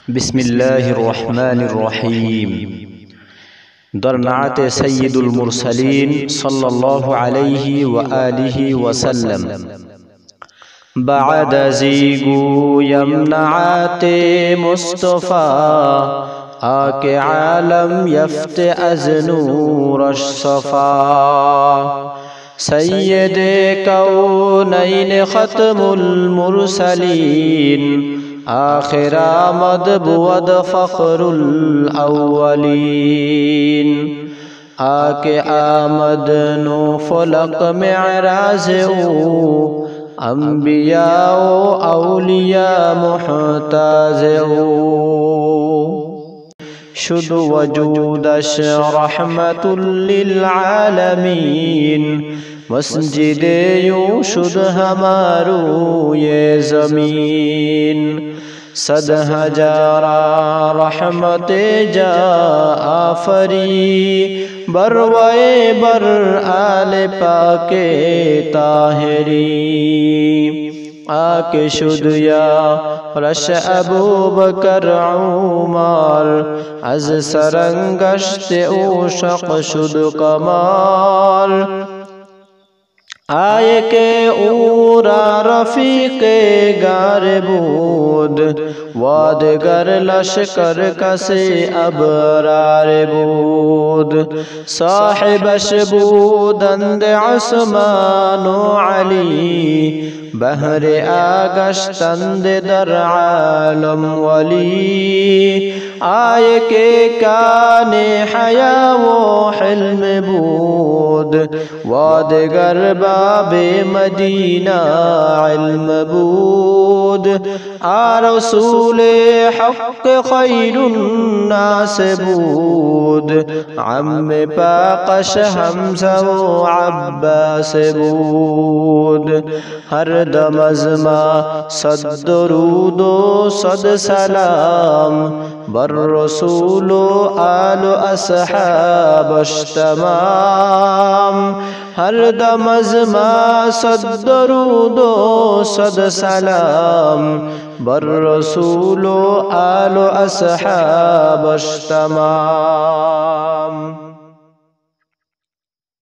बिस्मिल्लाहिर्रहमानिर्रहीम। दरनात सय्यदुल मुरसलीन सल्लल्लाहु अलैहि व आलिहि वसल्लम। बाद ज़ीगू यमनाते मुस्तफ़ा आके आलम यफ्त अज़नूरश सफ़ा। सय्यदे कौनैन ख़त्मुल मुरसलीन आखिर आमद बुअद फ़ख्रुल अव्वलीन। आके आमद नो फलक मेराज ओ अम्बिया ओ औलिया मुहताज ओ। शुद वजूदश रहमतुल लिल आलमीन। मस्जिदे यूं शुद हमारू ये ज़मीन। सद हजारा रहमते जा आफरी बरवाए बर आले पाके ताहिरी। आके शुद या रश अबू बकर उमर अज सरंगश्त ओ शक शुद कमाल। आए के ऊरा रफ़ीक़े गार बूद वादगर लश्कर कसे अबरार बूद। साहिबश बूदंद उस्मानो अली बहरे आगश्तंद दर आलम वली। आए के काने हया वो हिल्म बूद वादगर बाबे मदीना इल्म बूद। आ रसूले हक़ खैरुन नास बूद अम्मे पाकश हमज़ा व अब्बास बूद। हर दम अज़मा सद दुरूदो सद सलाम बर रसूलो आलो अस्हाबश तमाम। हर दम अज़मा सद दुरूदो सद सलाम बर रसूलो आलो अस्हाबश तमाम।